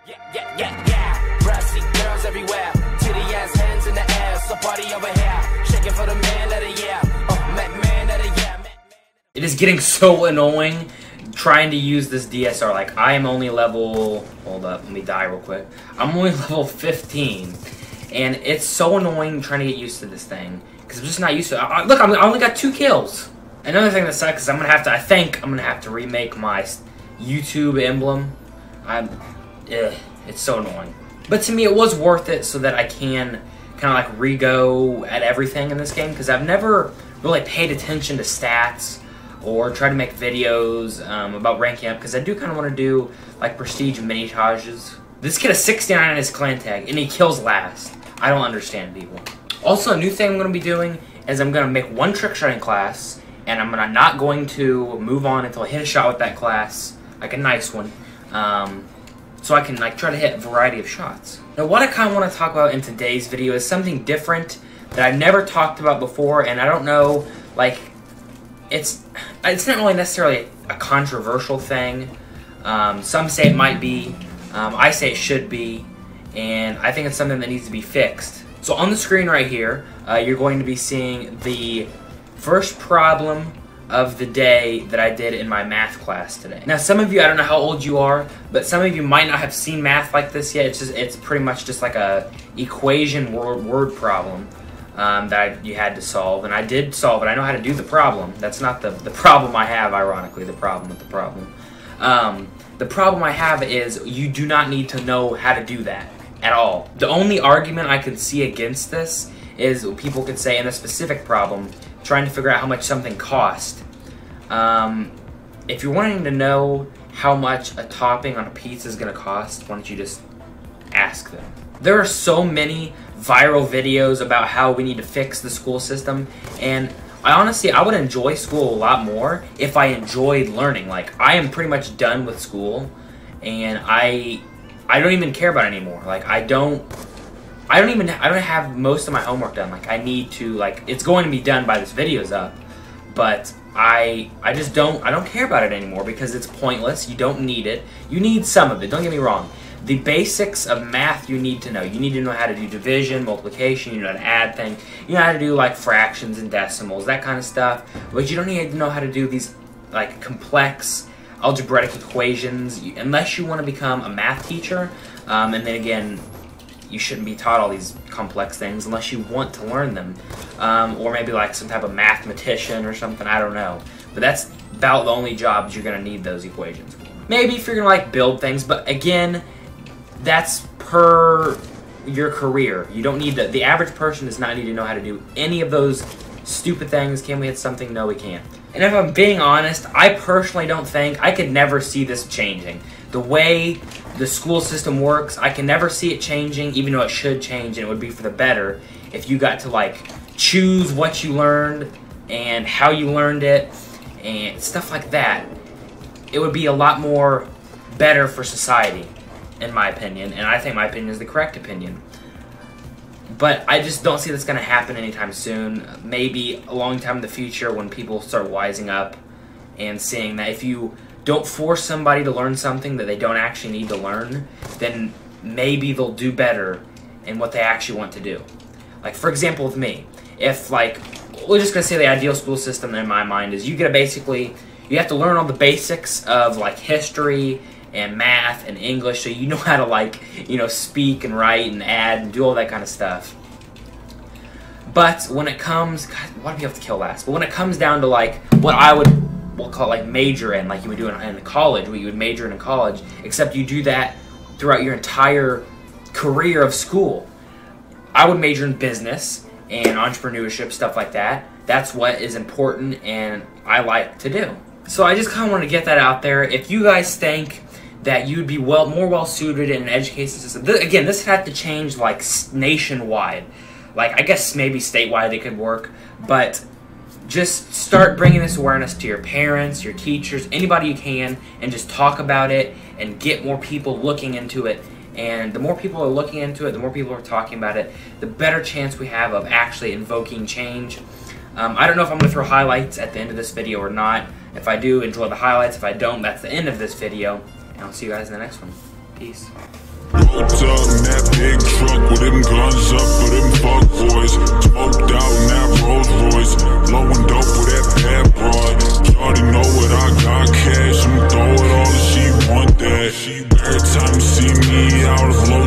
Yeah. Brassy girls everywhere. Titty ass hands in the air. So party over here. Shaking for the man of the year. Man of the year. It is getting so annoying trying to use this DSR. Like, I am only level... Hold up, let me die real quick. I'm only level 15. And it's so annoying trying to get used to this thing. Because I'm just not used to it. Look, I only got 2 kills. Another thing that sucks is I'm going to have to... I think I'm going to have to remake my YouTube emblem. It's so annoying. But to me, it was worth it so that I can kind of like re-go at everything in this game. Because I've never really paid attention to stats or tried to make videos about ranking up. Because I do kind of want to do like prestige mini-tages. This kid has 69 on his clan tag and he kills last. I don't understand people. Also, a new thing I'm going to be doing is I'm going to make one trick shotting class, and I'm not going to move on until I hit a shot with that class, like a nice one, so I can like try to hit a variety of shots. Now, what I kind of want to talk about in today's video is something different that I've never talked about before, and I don't know, like, it's not really necessarily a controversial thing. Some say it might be, I say it should be, and I think it's something that needs to be fixed. So on the screen right here, you're going to be seeing the first problem of the day that I did in my math class today. Now, some of you, I don't know how old you are, but some of you might not have seen math like this yet. It's pretty much just like a equation word problem that you had to solve, and I did solve it. I know how to do the problem. That's not the problem I have, ironically, the problem with the problem. The problem I have is you do not need to know how to do that at all. The only argument I could see against this is people could say in a specific problem, trying to figure out how much something cost. If you're wanting to know how much a topping on a pizza is going to cost, why don't you just ask them? There are so many viral videos about how we need to fix the school system, and I would enjoy school a lot more if I enjoyed learning. Like, I am pretty much done with school, and I don't even care about it anymore. Like, I don't have most of my homework done. Like, I need to, like, it's going to be done by this video's up, but I don't care about it anymore because it's pointless. You don't need it. You need some of it, don't get me wrong. The basics of math you need to know. You need to know how to do division, multiplication, you know how to add things, you know how to do like fractions and decimals, that kind of stuff, but you don't need to know how to do these like complex algebraic equations unless you want to become a math teacher, and then again, you shouldn't be taught all these complex things unless you want to learn them, or maybe like some type of mathematician or something, I don't know, but that's about the only jobs you're going to need those equations for. Maybe if you're going to like build things, but again, that's per your career. You don't need to, the average person does not need to know how to do any of those stupid things. Can we hit something? No, we can't. And if I'm being honest, I personally don't think, I could never see this changing. The way the school system works, I can never see it changing, even though it should change, and it would be for the better if you got to like choose what you learned and how you learned it and stuff like that. It would be a lot more better for society, in my opinion, and I think my opinion is the correct opinion. But I just don't see this going to happen anytime soon. Maybe a long time in the future when people start wising up and seeing that if you don't force somebody to learn something that they don't actually need to learn, then maybe they'll do better in what they actually want to do. Like, for example, with me, if like, we're just going to say the ideal school system in my mind is you have to learn all the basics of like history and math and English, so you know how to like, speak and write and add and do all that kind of stuff. But when it comes, God, why do you have to kill last? But when it comes down to like what we'll call like major in, like you would do in college, what you would major in college, except you do that throughout your entire career of school. I would major in business and entrepreneurship, stuff like that. That's what is important and I like to do. So I just kind of want to get that out there. If you guys think that you'd be more well suited in an education system, again, this had to change like nationwide. Like, I guess maybe statewide it could work, but just start bringing this awareness to your parents, your teachers, anybody you can, and just talk about it and get more people looking into it. And the more people are looking into it, the more people are talking about it, the better chance we have of actually invoking change. I don't know if I'm going to throw highlights at the end of this video or not. If I do, enjoy the highlights. If I don't, that's the end of this video. And I'll see you guys in the next one. Peace. Rolled up in that big truck with them guns up for them fuck boys. Smoked out in that Rolls Royce, blowing dope with that bad broad. Shawty know what I got, cash, I'ma throw it all if she want that. Every time you see me out of low